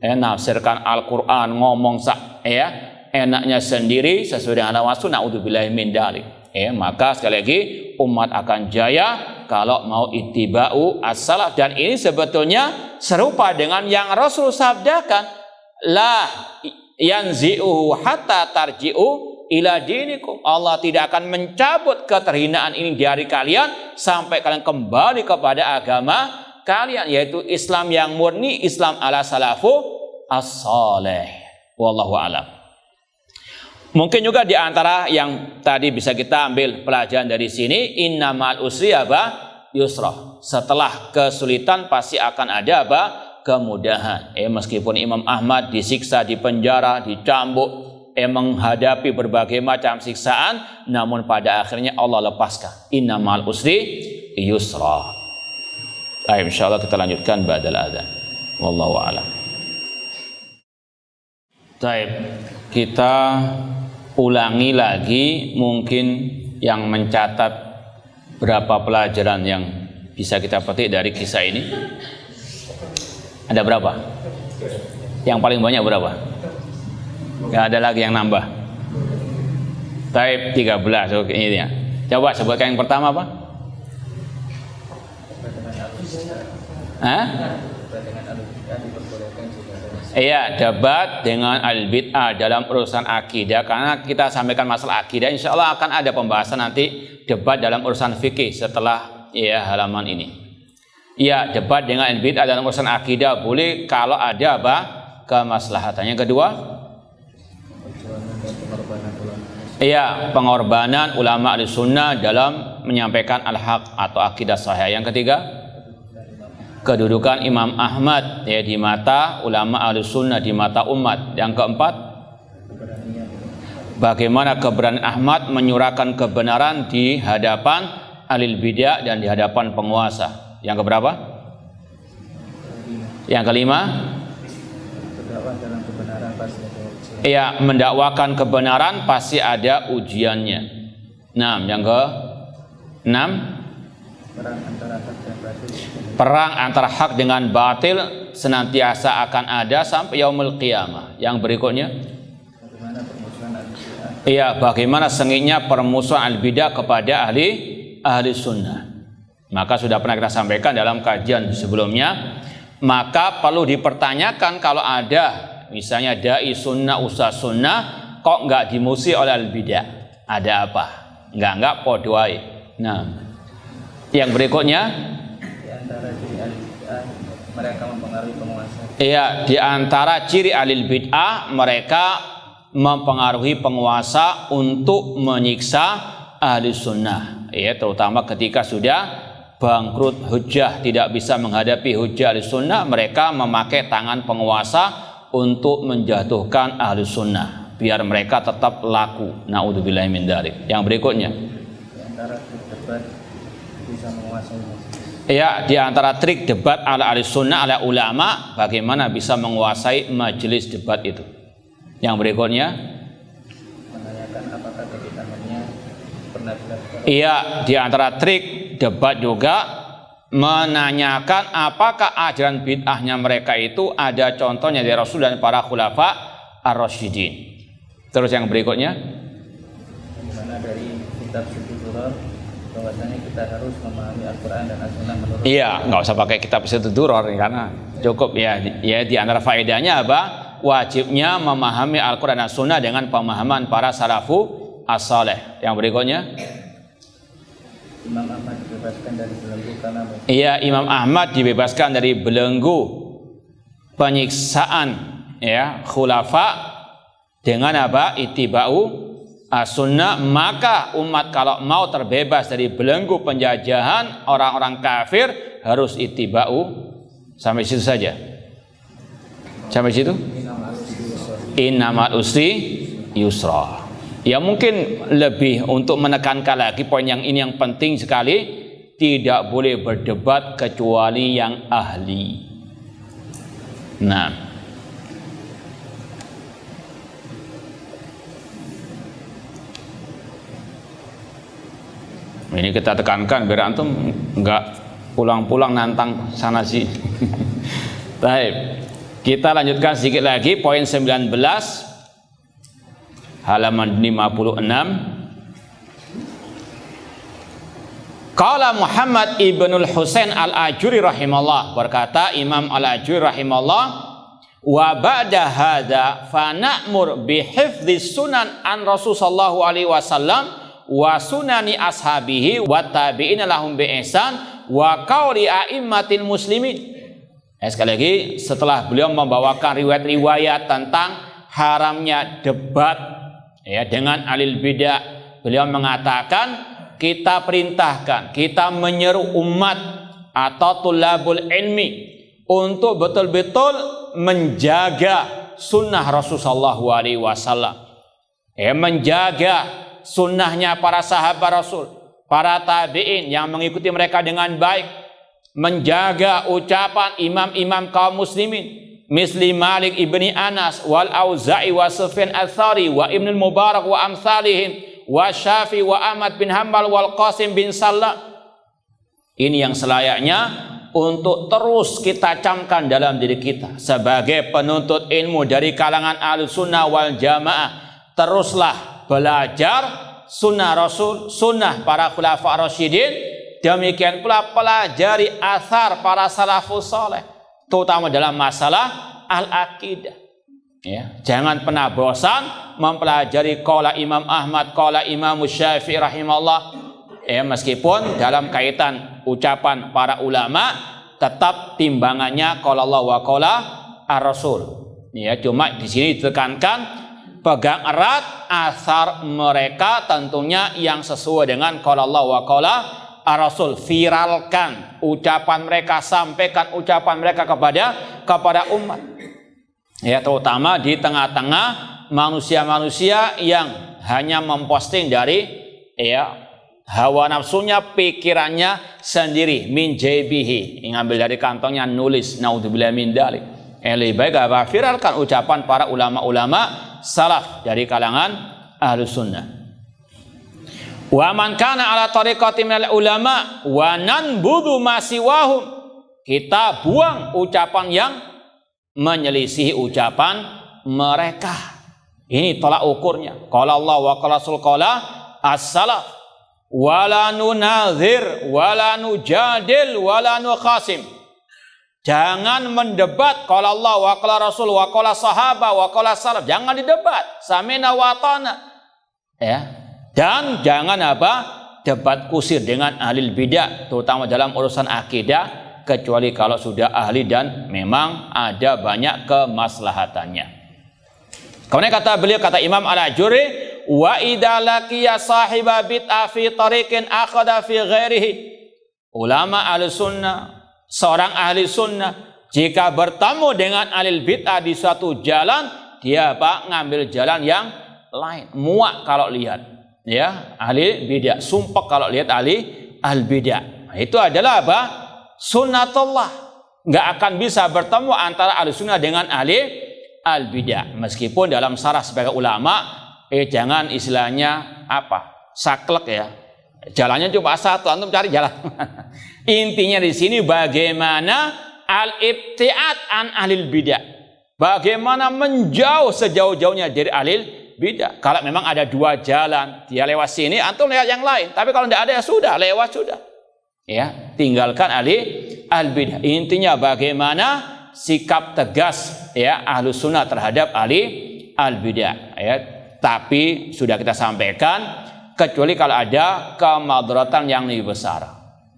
nafsirkan Al-Quran, ngomong enaknya sendiri sesuai dengan hawa nafsu, naudzubillahi min dzalik. Maka sekali lagi umat akan jaya kalau mau ittiba'u as-salaf. Dan ini sebetulnya serupa dengan yang Rasul sabdakan, la yanzi'uhu hatta tarji'u ila dinikum. Allah tidak akan mencabut keterhinaan ini dari kalian sampai kalian kembali kepada agama kalian, yaitu Islam yang murni, Islam ala salafu as-saleh. Wallahu a'lam. Mungkin juga di antara yang tadi bisa kita ambil pelajaran dari sini, innamal usri yusra. Setelah kesulitan pasti akan ada kemudahan. Meskipun Imam Ahmad disiksa, dipenjara, dicambuk, menghadapi berbagai macam siksaan, namun pada akhirnya Allah lepaskan. Innamal usri yusra. Baik, insyaallah kita lanjutkan ba'dal adzan. Wallahu a'lam. Baik, kita ulangi lagi mungkin yang mencatat berapa pelajaran yang bisa kita petik dari kisah ini. Ada berapa? Yang paling banyak berapa? Gak ada lagi yang nambah. Type 13. Oke, ini ya. Coba sebutkan yang pertama apa? Iya, debat dengan al-bid'ah dalam urusan akidah. Karena kita sampaikan masalah akidah, insya Allah akan ada pembahasan nanti debat dalam urusan fikih setelah halaman ini. Iya, debat dengan al-bid'ah dalam urusan akidah boleh kalau ada kemaslahatannya. Kedua, iya, pengorbanan ulama al-sunnah dalam menyampaikan al-haq atau akidah sahih. Yang ketiga, kedudukan Imam Ahmad di mata ulama al-sunnah, di mata umat. Yang keempat, bagaimana keberanian Ahmad menyuarakan kebenaran di hadapan alil bidah dan di hadapan penguasa. Yang keberapa? Yang kelima, iya, mendakwakan kebenaran pasti ada ujiannya. Nah, yang ke-6, perang antara hak dengan batil senantiasa akan ada sampai yaumul qiyamah. Yang berikutnya, iya, bagaimana sengitnya permusuhan al-bidah kepada ahli sunnah. Maka sudah pernah kita sampaikan dalam kajian sebelumnya. Maka perlu dipertanyakan kalau ada misalnya dai sunnah, ustaz sunnah, kok nggak dimusi oleh al-bidah? Ada apa? Nggak podoai. Nah, yang berikutnya, di antara ciri al-bid'ah mereka mempengaruhi penguasa. Iya, di antara ciri al-bid'ah mereka mempengaruhi penguasa untuk menyiksa ahli sunnah. Ya, terutama ketika sudah bangkrut hujjah, tidak bisa menghadapi hujjah ahli sunnah, mereka memakai tangan penguasa untuk menjatuhkan ahli sunnah biar mereka tetap laku. Naudzubillahi min dzalik. Yang berikutnya, di antara debat bisa menguasai. Ya, di antara trik debat ala ahli sunnah, ala ulama, bagaimana bisa menguasai majelis debat itu. Yang berikutnya, menanyakan apakah kebidaannya pernah dilakukan. Iya, di antara trik debat juga menanyakan apakah ajaran bid'ahnya mereka itu ada contohnya dari Rasul dan para khulafa ar-rasyidin. Terus yang berikutnya, dimana dari kitab Situduror bahwasanya kita harus memahami Al-Quran dan As-Sunnah menurut. Iya, nggak usah pakai kitab Situduror karena cukup ya di antara faedahnya apa? Wajibnya memahami Al-Quran dan As-Sunnah dengan pemahaman para salafu as-saleh. Yang berikutnya, Imam Ahmad dibebaskan dari belenggu karena Imam Ahmad dibebaskan dari belenggu penyiksaan ya khulafa dengan apa? Ittiba'u as-sunnah, maka umat kalau mau terbebas dari belenggu penjajahan orang-orang kafir harus ittiba'u. Sampai situ saja. Sampai situ? Innamal usri yusra. Ya mungkin lebih untuk menekankan lagi poin yang ini yang penting sekali, tidak boleh berdebat kecuali yang ahli. Nah, ini kita tekankan biar antum enggak pulang-pulang nantang sana sih. Baik, kita lanjutkan sedikit lagi poin 19 halaman 56. Qala Muhammad ibnul Husain al-Ajuri rahimahullah, berkata Imam al-Ajuri rahimahullah, wa ba'da hadza fa na'mur bi hifdzis sunan an Rasul sallallahu alaihi wasallam wa sunani ashabihi wa tabi'ina lahum bi ihsan wa qauli a'immatil muslimin. Sekali lagi, setelah beliau membawakan riwayat-riwayat tentang haramnya debat ya dengan alil bidah, beliau mengatakan kita perintahkan, kita menyeru umat atau tulabul ilmi untuk betul-betul menjaga sunnah Rasulullah SAW, menjaga sunnahnya para sahabat Rasul, para tabi'in yang mengikuti mereka dengan baik, menjaga ucapan imam-imam kaum muslimin misli Malik ibni Anas wal Auza'i wa Sufyan al-Thawri wa Ibnul Mubarak wa amsalihim wa Syafi wa Ahmad bin Hanbal wal Qasim bin Sallam. Ini yang selayaknya untuk terus kita camkan dalam diri kita sebagai penuntut ilmu dari kalangan Ahlus Sunnah wal Jamaah. Teruslah belajar sunnah Rasul, sunnah para khulafa Rasyidin, demikian pula pelajari athar para salafus saleh, terutama dalam masalah al-aqidah. Ya, jangan pernah bosan mempelajari qala Imam Ahmad, qala Imam Syafi'i rahimahullah. Meskipun dalam kaitan ucapan para ulama tetap timbangannya qala Allah wa qala ar-Rasul. Ya, cuma di sini ditekankan pegang erat asar mereka tentunya yang sesuai dengan qala Allah wa qala ar-Rasul. Viralkan ucapan mereka, sampaikan ucapan mereka kepada umat. Ya, terutama di tengah-tengah manusia-manusia yang hanya memposting dari hawa nafsunya, pikirannya sendiri, min jaybihi, ngambil dari kantongnya, nulis naudzubillah min dzalik. Lebih baik apa? Viralkan ucapan para ulama-ulama salaf dari kalangan Ahlus Sunnah. Wa man kana ala tariqati minal ulama wa nanbudhu ma siwahum, kita buang ucapan yang menyelisihi ucapan mereka. Ini tolak ukurnya. Qala Allah wa qala Rasul qala as-salaf wala nunazir wala nujadil wala nukhasim. Jangan mendebat qala Allah wa qala Rasul wa qala sahabat wa qala salaf. Jangan didebat. Samina wa ata'na. Ya. Dan jangan apa? Debat kusir dengan ahli bidah, terutama dalam urusan akidah, kecuali kalau sudah ahli dan memang ada banyak kemaslahatannya. Kemudian kata beliau, kata Imam Al-Ajuri, wa idza laqiya sahiba bid'ah fi tariqin akhadha fi ghairihi. Ulama ahli sunnah, seorang ahli sunnah jika bertemu dengan ahli bid'ah di suatu jalan, dia apa? Ngambil jalan yang lain. Muak kalau lihat, ya, ahli bid'ah, sumpah kalau lihat ahli bid'ah. Itu adalah apa? Sunnatullah. Nggak akan bisa bertemu antara ahli sunnah dengan ahli al-bid'ah. Meskipun dalam sarah sebagai ulama, jangan istilahnya apa? Saklek ya. Jalannya cuma satu, antum cari jalan. Intinya di sini bagaimana al-ibtiad an ahlil bidah. Bagaimana menjauh sejauh-jauhnya dari ahlil bidah. Kalau memang ada dua jalan, dia lewat sini, antum lewat yang lain. Tapi kalau tidak ada ya sudah, lewat sudah. Ya, tinggalkan al-bidah. Intinya bagaimana sikap tegas ya Ahlus Sunnah terhadap al-bidah. Ya, tapi sudah kita sampaikan, kecuali kalau ada kemadaratan yang lebih besar.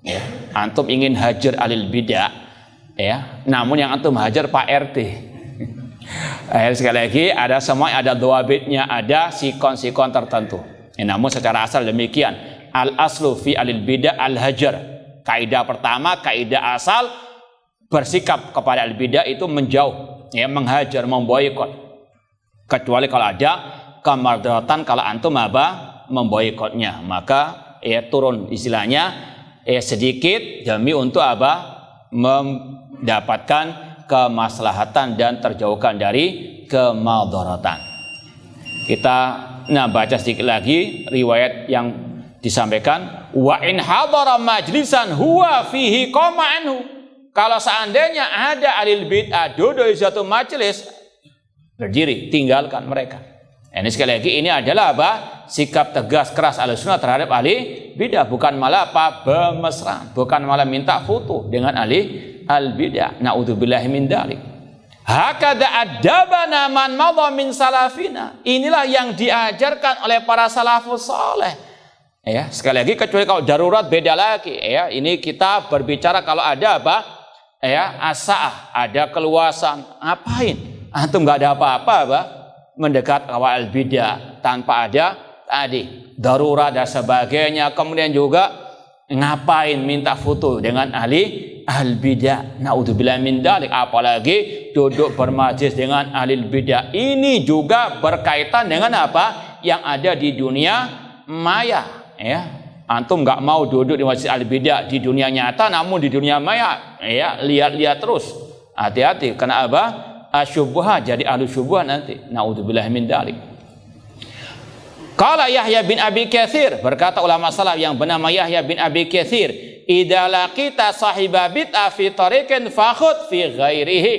Ya, antum ingin hajar alil bidah, ya, namun yang antum hajar Pak RT. Sekali lagi ada semua, ada dhawabitnya, ada sikon-sikon tertentu. Namun secara asal demikian. Al aslu fi alil bidah al hajar. Kaidah pertama, kaidah asal bersikap kepada al bidah itu menjauh, menghajar, memboikot. Kecuali kalau ada kemardaratan, kalau antum memboikotnya, maka turun istilahnya sedikit demi untuk mendapatkan kemaslahatan dan terjauhkan dari kemadaratan. Kita baca sedikit lagi riwayat yang disampaikan, wa in hadara majlisan huwa fihi qama anhu. Kalau seandainya ada alil bid'ah duduk di suatu majelis, berdiri, tinggalkan mereka. Ini sekali lagi ini adalah sikap tegas keras Ahlussunnah terhadap ahli bid'ah, bukan malah bermesraan, bukan malah minta foto dengan ahli al bid'ah. Naudzubillahi min dzalik. Hakadha adabana man madha min salafina. Inilah yang diajarkan oleh para salafus saleh. Sekali lagi kecuali kalau darurat beda lagi. Ini kita berbicara kalau ada asa'ah, ada keluasan. Ngapain? Antum nggak ada apa-apa mendekat awal bidah tanpa ada tadi darurat dan sebagainya. Kemudian juga ngapain minta foto dengan ahli al bidah? Naudzubillah min dzalik. Apalagi duduk bermajlis dengan ahli bidah. Ini juga berkaitan dengan apa yang ada di dunia maya. Antum nggak mau duduk di masjid al bidah di dunia nyata, namun di dunia maya lihat-lihat terus. Hati-hati, karena syubhat, jadi ahlu syubhat nanti. Naudzubillah min dzalik. Qala Yahya bin Abi Katsir, berkata ulama salaf yang bernama Yahya bin Abi Katsir, idza laqita sahiba bid'ah fi tariqin fakhud fi ghairihi.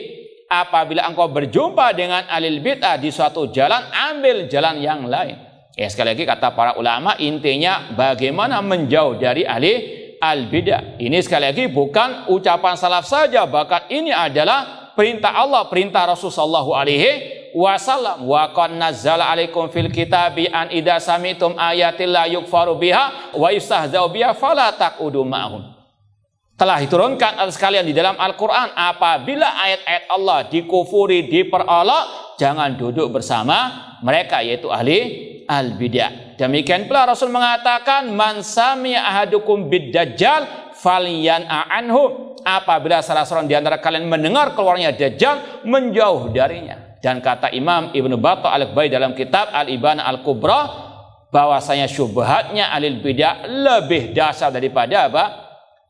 Apabila engkau berjumpa dengan ahli bid'ah di suatu jalan, ambil jalan yang lain. Sekali lagi kata para ulama, intinya bagaimana menjauh dari ahli al bid'ah. Ini sekali lagi bukan ucapan salaf saja, bahkan ini adalah perintah Allah, perintah Rasulullah sallallahu alaihi wasallam. Wa qad nazzala alaikum fil kitabi an idza sami'tum ayatil la yukfaru biha wa yustahza'u biha fala taqudu ma'hum. Telah diturunkan sekalian di dalam Al-Qur'an, apabila ayat-ayat Allah dikufuri, diperolok, jangan duduk bersama mereka, yaitu ahli al-bidah. Demikian pula Rasul mengatakan, man sami'a ahadukum bid-dajjal falyan'a anhu. Apabila salah seorang di antara kalian mendengar keluarnya Dajjal, menjauh darinya. Dan kata Imam Ibnu Battah Al-Iqbai dalam kitab Al-Ibanah Al-Kubra, bahwasanya syubhatnya ahli bidah lebih dahsyat daripada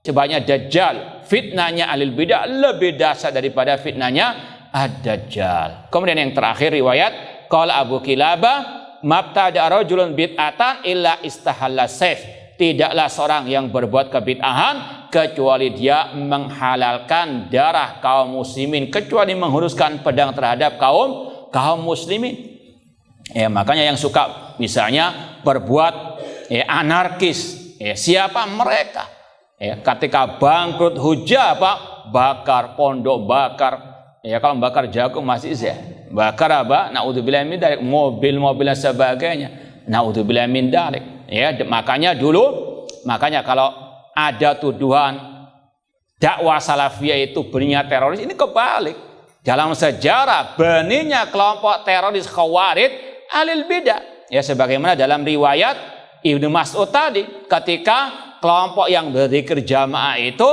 sebabnya Dajjal. Fitnahnya ahli bidah lebih dahsyat daripada fitnahnya ad-Dajjal. Kemudian yang terakhir riwayat qala Abu Kilabah, mabtada rajulun bid'atan illa istahalla sayf. Tidaklah seorang yang berbuat kebid'ahan kecuali dia menghalalkan darah kaum muslimin, kecuali menghunuskan pedang terhadap kaum muslimin. Makanya yang suka misalnya berbuat anarkis, siapa mereka? Ketika bangkrut hujah bakar pondok, bakar kalau bakar jagung masih bakar naudzubillah min dzalik, mobil-mobil dan sebagainya. Naudzubillah min dzalik. Makanya kalau ada tuduhan dakwah salafiyah itu benihnya teroris, ini kebalik. Dalam sejarah benihnya kelompok teroris Khawarij ahlul bidah. Sebagaimana dalam riwayat Ibnu Mas'ud tadi, ketika kelompok yang berzikir jamaah itu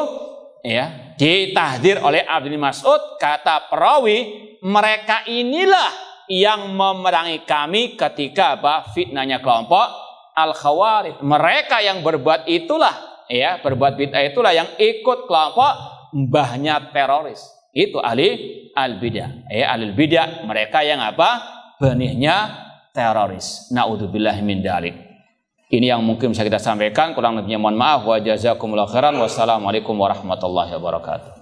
ditahdir oleh Ibnu Mas'ud, kata perawi, mereka inilah yang memerangi kami ketika fitnahnya kelompok Al-Khawarij. Mereka yang berbuat itulah, berbuat bid'ah itulah yang ikut kelompok mbahnya teroris. Itu ahli al-bidah. Ahli bidah, mereka yang benihnya teroris. Naudzubillahi min dzalik. Ini yang mungkin bisa kita sampaikan, kurang lebihnya mohon maaf. Wa jazakumullahu khairan. Wassalamualaikum warahmatullahi wabarakatuh.